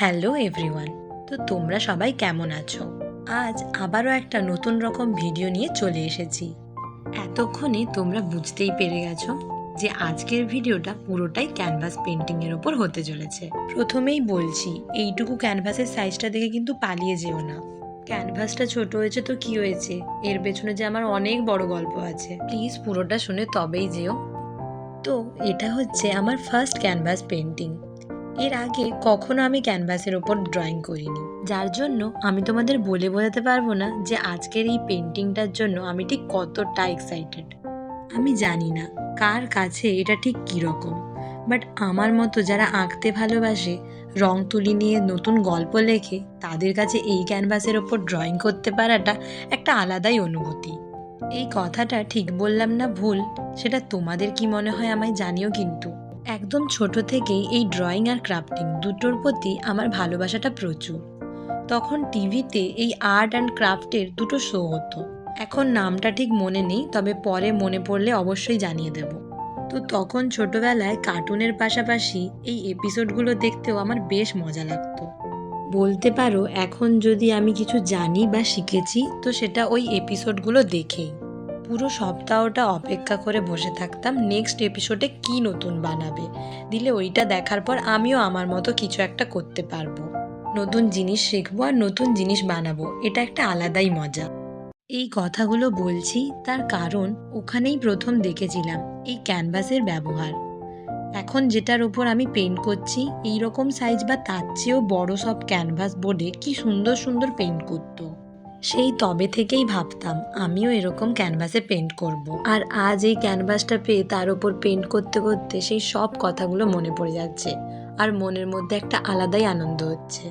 Hello everyone. তো তোমরা সবাই কেমন আছো? আজ আবারও একটা নতুন রকম ভিডিও নিয়ে চলে এসেছি। এতক্ষণে তোমরা বুঝতেই পেরে গেছো যে আজকের ভিডিওটা পুরোটাই ক্যানভাস পেন্টিংয়ের ওপর হতে চলেছে। প্রথমেই বলছি, এইটুকু ক্যানভাসের সাইজটা দেখে কিন্তু পালিয়ে যেও না। ক্যানভাসটা ছোট হয়েছে তো কি হয়েছে, এর পেছনে যে আমার অনেক বড় গল্প আছে। প্লিজ পুরোটা শুনে তবেই যেও। তো এটা হচ্ছে আমার ফার্স্ট ক্যানভাস পেন্টিং। এর আগে কখনো আমি ক্যানভাসের ওপর ড্রয়িং করিনি, যার জন্য আমি তোমাদের বলে বোঝাতে পারবো না যে আজকের এই পেন্টিংটার জন্য আমি ঠিক কতটা এক্সাইটেড। আমি জানি না কার কাছে এটা ঠিক কীরকম, বাট আমার মতো যারা আঁকতে ভালোবাসে, রং তুলি নিয়ে নতুন গল্প লেখে, তাদের কাছে এই ক্যানভাসের ওপর ড্রয়িং করতে পারাটা একটা আলাদাই অনুভূতি। এই কথাটা ঠিক বললাম না ভুল, সেটা তোমাদের কি মনে হয় আমায় জানিও কিন্তু। একদম ছোট থেকেই এই ড্রয়িং আর ক্রাফটিং দুটোর প্রতি আমার ভালোবাসাটা প্রচুর। তখন টিভিতে এই আর্ট অ্যান্ড ক্রাফটের দুটো শো হতো, এখন নামটা ঠিক মনে নেই, তবে পরে মনে পড়লে অবশ্যই জানিয়ে দেব। তো তখন ছোটবেলায় কার্টুনের পাশাপাশি এই এপিসোডগুলো দেখতেও আমার বেশ মজা লাগতো। বলতে পারো এখন যদি আমি কিছু জানি বা শিখেছি তো সেটা ওই এপিসোডগুলো দেখেই। পুরো সপ্তাহটা অপেক্ষা করে বসে থাকতাম নেক্সট এপিসোডে কি নতুন বানাবে, দিলে ওইটা দেখার পর আমিও আমার মতো কিছু একটা করতে পারবো, নতুন জিনিস শিখবো আর নতুন জিনিস বানাবো। এটা একটা আলাদাই মজা। এই কথাগুলো বলছি তার কারণ ওখানেই প্রথম দেখেছিলাম এই ক্যানভাসের ব্যবহার। এখন যেটার উপর আমি পেইন্ট করছি, এই রকম সাইজ বা তার চেয়েও বড় সব ক্যানভাস বোর্ডে কি সুন্দর সুন্দর পেইন্ট করতো। সেই তবে থেকেই ভাবতাম আমিও এরকম ক্যানভাসে পেইন্ট করব। আর আজ এই ক্যানভাসটা পেয়ে তার উপর পেইন্ট করতে করতে সেই সব কথাগুলো মনে পড়ে যাচ্ছে, আর মনের মধ্যে একটা আলাদাই আনন্দ হচ্ছে।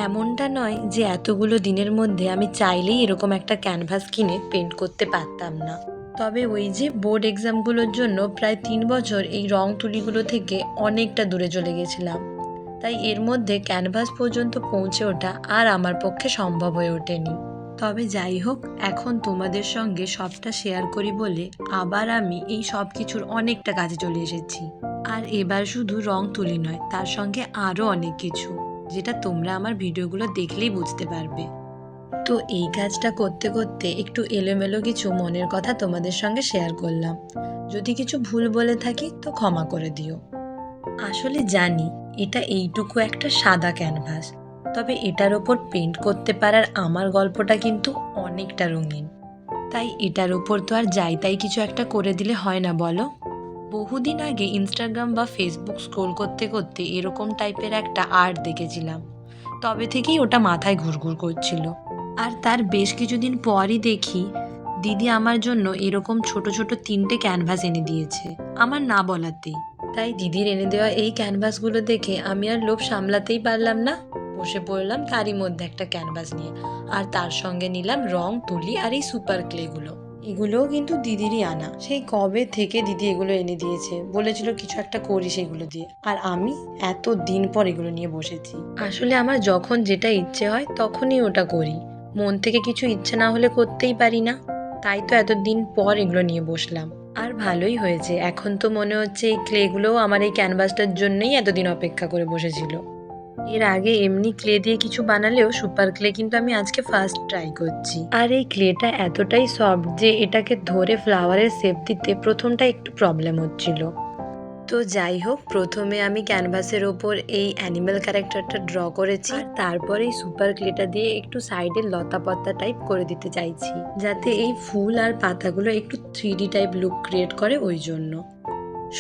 এমনটা নয় যে এতগুলো দিনের মধ্যে আমি চাইলেই এরকম একটা ক্যানভাস কিনে পেইন্ট করতে পারতাম না, তবে ওই যে বোর্ড এক্সামগুলোর জন্য প্রায় 3 বছর এই রং তুলিগুলো থেকে অনেকটা দূরে চলে গেছিলাম, তাই এর মধ্যে ক্যানভাস পর্যন্ত পৌঁছে ওঠা আর আমার পক্ষে সম্ভব হয়ে ওঠেনি। তবে যাই হোক, এখন তোমাদের সঙ্গে সবটা শেয়ার করি বলে আবার আমি এই সব কিছুর অনেকটা কাজে চলে এসেছি। আর এবার শুধু রং তুলি নয়, তার সঙ্গে আরও অনেক কিছু, যেটা তোমরা আমার ভিডিওগুলো দেখলেই বুঝতে পারবে। তো এই কাজটা করতে করতে একটু এলোমেলো কিছু মনের কথা তোমাদের সঙ্গে শেয়ার করলাম। যদি কিছু ভুল বলে থাকি তো ক্ষমা করে দিও। আসলে জানি এটা এইটুকু একটা সাদা ক্যানভাস, তবে এটার ওপর পেইন্ট করতে পারার আমার গল্পটা কিন্তু অনেকটা রঙিন। তাই এটার ওপর তো আর যাই তাই কিছু একটা করে দিলে হয় না বলো। বহুদিন আগে ইনস্টাগ্রাম বা ফেসবুক স্ক্রোল করতে করতে এরকম টাইপের একটা আর্ট দেখেছিলাম, তবে থেকেই ওটা মাথায় ঘুরঘুর করছিল। আর তার বেশ কিছুদিন পরই দেখি দিদি আমার জন্য এরকম ছোট ছোট 3টে ক্যানভাস এনে দিয়েছে আমার না বলাতেই। তাই দিদির এনে দেওয়া এই ক্যানভাসগুলো দেখে আমি আর লোভ সামলাতেই পারলাম না, বসে পড়লাম তারই মধ্যে একটা ক্যানভাস নিয়ে। আর তার সঙ্গে নিলাম রং তুলি আর এই সুপার ক্লেগুলো। এগুলোও কিন্তু দিদিরই আনা, সেই কবে থেকে দিদি এগুলো এনে দিয়েছে, বলেছিল কিছু একটা করি সেগুলো দিয়ে, আর আমি এত দিন পর এগুলো নিয়ে বসেছি। আসলে আমার যখন যেটা ইচ্ছে হয় তখনই ওটা করি, মন থেকে কিছু ইচ্ছে না হলে করতেই পারি না। তাই তো এতদিন পর এগুলো নিয়ে বসলাম। আর ভালোই হয়েছে, এখন তো মনে হচ্ছে এই ক্লেগুলোও আমার এই ক্যানভাসটার জন্যই এতদিন অপেক্ষা করে বসেছিল। এর আগে এমনি ক্লে দিয়ে কিছু বানালেও সুপার ক্লে কিন্তু আমি আজকে ফার্স্ট ট্রাই করছি। আর এই ক্লেটা এতটাই সফট যে এটাকে ধরে ফ্লাওয়ারের শেপ দিতে প্রথমটা একটু প্রবলেম হচ্ছিল। তো যাই হোক, প্রথমে আমি ক্যানভাসের ওপর এই অ্যানিম্যাল ক্যারেক্টারটা ড্র করেছি, আর তারপরে এই সুপার ক্লেটা দিয়ে একটু সাইডে লতা পাতা টাইপ করে দিতে চাইছি, যাতে এই ফুল আর পাতাগুলো একটু 3D টাইপ লুক ক্রিয়েট করে। ওই জন্য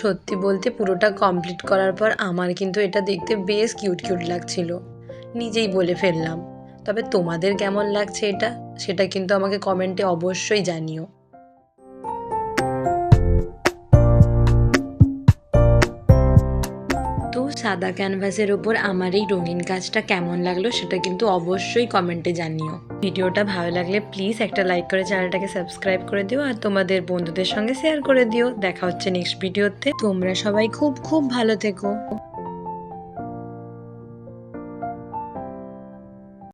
সত্যি বলতে পুরোটা কমপ্লিট করার পর আমার কিন্তু এটা দেখতে বেশ কিউট কিউট লাগছিল, নিজেই বলে ফেললাম। তবে তোমাদের কেমন লাগছে এটা, সেটা কিন্তু আমাকে কমেন্টে অবশ্যই জানিও। তো সাদা ক্যানভাসের ওপর আমার এই রঙিন কাজটা কেমন লাগলো সেটা কিন্তু অবশ্যই কমেন্টে জানিও। ভিডিওটা ভালো লাগলে প্লিজ একটা লাইক করে চ্যানেলটাকে সাবস্ক্রাইব করে দিও, আর তোমাদের বন্ধুদের সঙ্গে শেয়ার করে দিও। দেখা হচ্ছে নেক্সট ভিডিওতে। তোমরা সবাই খুব খুব ভালো থেকো।